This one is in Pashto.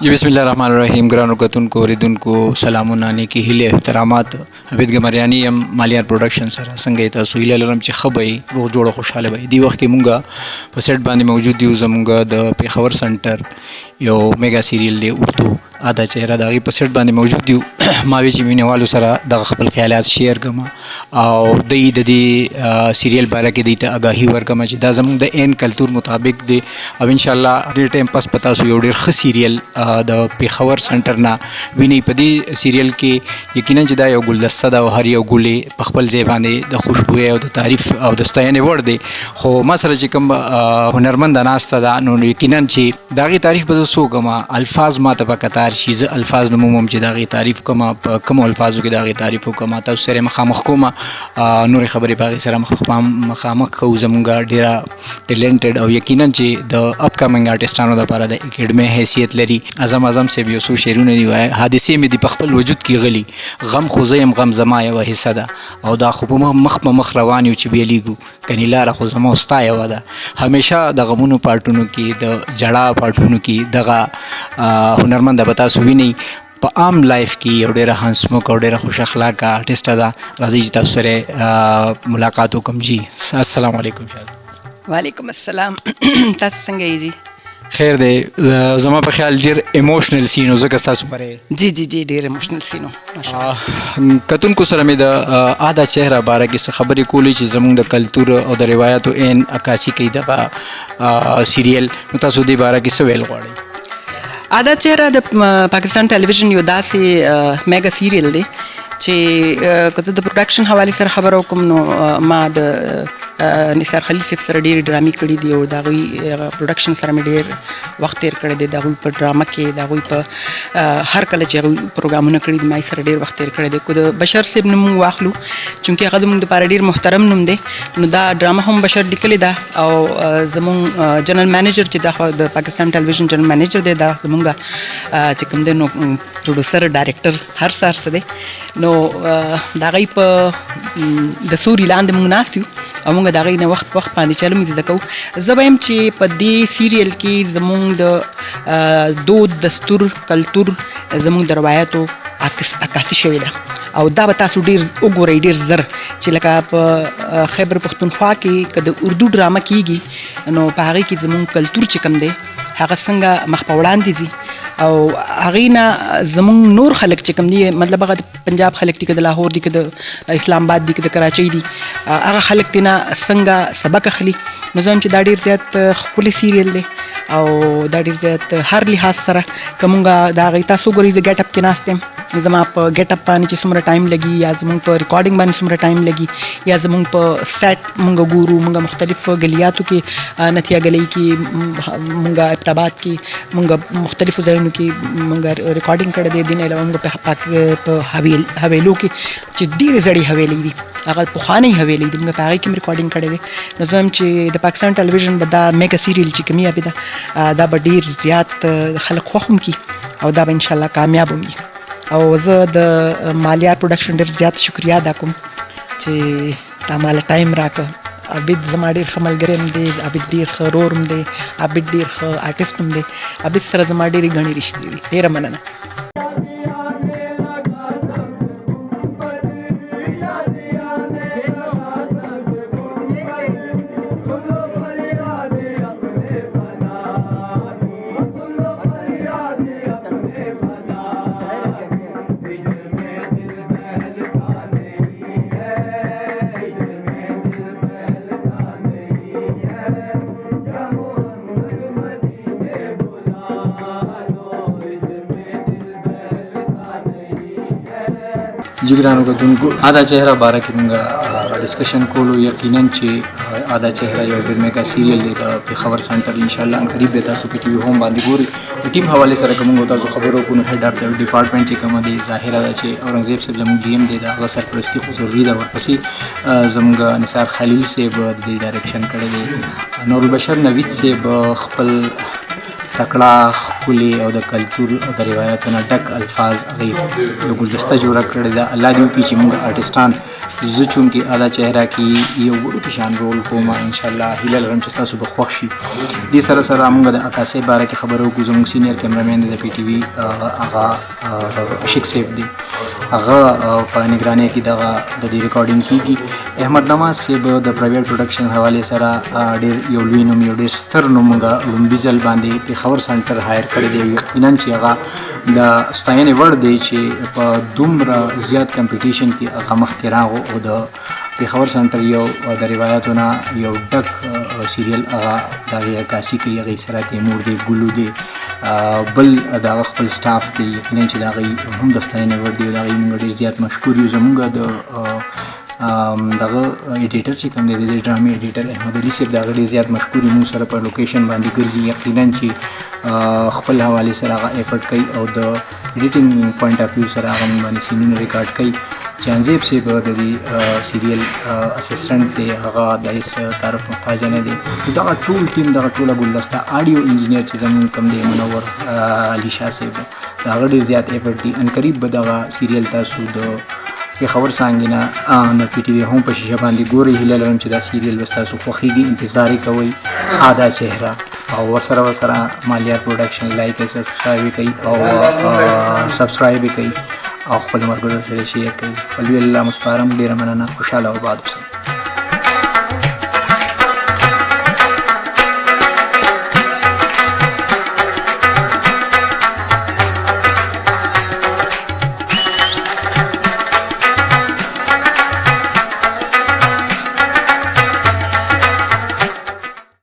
जी बिस्मिल्लाहिर्रहमानिर्रहीम। ګرانو کتونکو اوریدونکو سلامونه نیکې هیلې احترامات. حمید ګمریانی یم مالیار پروډکشن سره. څنګه تاسو هیله لرم چې ښه به روغ جوړه خوشحاله به دی وخت کې مونږه په سیټ باندې موجود یو. زمونږ د پیښور سنټر یو میگا سیریل دی اردو آدا چهره د هغې په سیټ باندې موجود یو. ما وی چې مینهوالو سره دغه خپل خیالات شیر کړم او دوی د دې سیریل باره کې دوی ته اګاهي ورکړم چې دا زموږ د عین کلتور مطابق دی او انشاءالله ډېر ټایم پس په تاسو یو ډېر ښه سیریل د پیښور سنټر نه وینئ. په دې سیریل کې یقینا چې دا یو ګلدسته ده او هر یو ګل یې په خپل ځای باندې د خوشبویۍ او د تعریف او د ستاینې وړ دی. خو ما سره چې کوم هنرمنده ناسته ده نو یقینا چې د هغې تعریف به زه څه وکړم، الفاظ ما ته په قطار شي. زه الفاظ نوموم چې د هغې تعریف کوم، په کومو الفاظو کې د هغې تعریف وکړم، تاسو سره مخامخ کوم، نورې خبرې په هغې سره مخامخ کوو. زمونږ ډېره ټیلنټډ او یقینا چې د اپ کمنګ آرټسټانو دپاره د اکیډمۍ حیثیت لري. اعظم صاحب یو څو شعرونه دي وایي: حادثې مې دي په خپل وجود کې غلي، غم خو زه یم غم زما یوه حصه ده، او دا خو په مخ په مخ روان یو چې بیلیږو، کنې لاره خو زما او ستا یوه ده. همیشه د غمونو پارټونو کې، د ژړا پارټونو کې دغه هنرمنده به تاسو وینئ. په عام لایف کې یو ډېره هنسمک او ډېره خوش اخلاقه آرټسټه ده. راځئ چې تاسو سره ملاقات وکړم. جی السلام علیکم. وعلیکم السلام. تاسو څنګه یې جی؟ خیر دی. زما په خیال ډېر ایموشنل سینو ځکه ستاسو پرې جی ډېر ایموشنل سینو. کتونکو سره مې د آدا چهره باره کې څه خبرې کولې چې زموږ د کلتور او د روایاتو عین عکاسي کوي دغه سیریل. نو تاسو دې باره کې څه ویل غواړئ؟ آدا چهره د پاکستان ټلویزیون یو داسې میگا سیریل دی چې که زه د پروډکشن حوالې سره خبره وکړم نو ما د نثار خلیل صاحب سره ډېرې ډرامې کړي دي او د هغوی پروډکشن سره مې ډېر وخت تېر کړی دی. د هغوی په ډرامه کې، د هغوی په هر کله چې هغوی پروګرامونه کړي دي ما یې سره ډېر وخت تېر کړی دی. که د بشر صاحب نوم واخلو چونکې هغه زموږ دپاره ډېر محترم نوم دی، نو دا ډرامه هم بشر لیکلې ده او زموږ جنرال منیجر چې دا د پاکستان ټلویزیون جنرال منیجر دی دا زموږ چې کوم دی نو پروډوسر ډایرکټر هر څه دی. نو د هغوی په د سوري لاندې موږ ناست یو او موږ د هغوی نه وخت باندې چلو مې زده کوو. زه به یم چې په دې سیریل کې زموږ د دود، دستور، کلتور، زموږ د روایاتو عکاسي شوې ده او دا به تاسو ډېر وګورئ ډېر زر چې لکه په خیبر پښتونخوا کې که د اردو ډرامه کېږي نو په هغې کې زموږ کلتور چې کوم دی هغه څنګه مخ په وړاندې ځي او هغې نه زموږ نور خلک چې کوم دي، مطلب هغه د پنجاب خلک دي، که د لاهور دي، که د اسلام آباد دي، که د کراچۍ دي، هغه خلک دې نه څنګه سبق اخلي. نو زه چې دا ډېر زیات ښکلی سیریل دی او دا ډېر زیات هر لحاظ سره که مونږ د هغې تاسو وګورئ زه ګیټ اپ کې ناست یم، زما په ګیټ اپ باندې چې څومره ټایم لګي یا زموږ په ریکارډینګ باندې څومره ټایم لګي یا زموږ په سیټ مونږ ګورو، مونږ مختلف غلیاتو کې نتیا ګلۍ کې، مونږ ابټاباد کې، مونږ مختلفو ځایونو کې مونږ ریکارډینګ کړی دی. دې نه علاوه مونږ په حویلو کې چې ډېرې زړې حویلۍ دي، هغه پخوانۍ حویلۍ دي، مونږ په هغې کې هم ریکارډینګ کړی دی. نو زه هم چې د پاکستان ټلویزیون به دا میګا سیریل چې کامیابي ده دا به ډېر زیات خلک خوښ هم کړي او دا به انشاءالله کامیاب هم وي. او زه د مالیار پروډکشن ډېر زیات شکریا ادا کوم چې تا ماله ټایم راکړه. عابد زما ډېر ښه ملګری هم دی، عابد ډېر ښه رور هم دی، عابد ډېر ښه آرټسټ هم دی. عابد سره زما ډېرې ګڼې رشتې دي. ډېره مننه. جی ګرانو کتونکو آدا چهره باره کې موږ ډسکشن کولو. یقینا چې آدا چهره یو ډېر میګا سیریل دی د پیښور سنټر. انشاءالله قریب به تاسو په ټي وي هوم باندې ګورئ. د ټیم حوالې سره که موږ تاسو خبرې وکړو نو هیډ اف د ډپارټمنټ چې کومه دی ظاهره ده چې اورنګزیب صاحب زموږ جي ایم دی، د هغه سرپرستي خو ضروري ده. ورپسې زموږ نثار خلیل صاحب د دې ډایرکشن کړی دی. نورالبشر نوید صاحب خپل تکړه ښکلي او د کلتور او د روایتو نه ډک الفاظ هغې یو ګلدسته جوړه کړې ده. الله دې وکړي چې موږ آرټسټان زه چونکې ادا چهره کې یو وړوکی شان رول کوم انشاءالله هیله لرم چې ستاسو به خوښ شي. دې سره سره موږ د عکاسۍ باره کې خبرې وکړو. زموږ سینیر کیمرامین د پی ټي وي هغه عشق صاحب دی، هغه په نگرانۍ کې دغه د دې ریکارډینګ کېږي. احمد نواز صاحب د پرایویټ پروډکشن حوالې سره ډېر یو لوی نوم، یو ډېر ستر نوم موږ لومبي ځل باندې پېښور سنټر هایر کړی دی. یقینا چې هغه د ستاینې وړ دی چې په دومره زیات کمپټیشن کې هغه مخکې راغو او د پېښور سنټر یو د روایتو نه یو ډک سیریل هغه د هغې عکاسي کوي. هغې سره تیمور دی، ګلو دی، بل د هغه خپل سټاف دی. یقینا چې د هغې هم د ستاینې وړ دی او د هغې موږ ډېر زیات مشکور یو. زموږ د دغه ایډیټر چې کوم دی د دې ډرامې ایډیټر احمد علي صاحب د هغه ډېر زیات مشکور یو. موږ سره په لوکیشن باندې ګرځي. یقینا چې خپل حوالې سره هغه ایفرټ کوي او د ایډیټینګ پوینټ اف ویو سره هغه موږ باندې سینونه ریکارډ کوي. جانزیب صاحب د دې سیریل اسسټنټ دی، هغه د هېڅ تعارف محتاجه نه دی. دغه ټول ټیم، دغه ټوله ګلدسته اډیو انجینیر چې زموږ کوم دی منور علي شاه صاحب، د هغه ډېر زیات ایفرټ دی. عنقریب به دغه سیریل تاسو د پېښور څانګې نه د پی ټي وي هم په شیشه باندې ګورئ. هیله لرم چې دا سیریل به ستاسو خوښېږي. انتظار یې کوئ. ادا چهره او ورسره مالیار پروډکشن لایک یې سبسکرایب یې کوي او سبسکرایب یې کوي او خپل ملګرو سره شیر کوي. په لوی الله مو سپارم. ډېره مننه. خوشحاله او آباد اوسئ.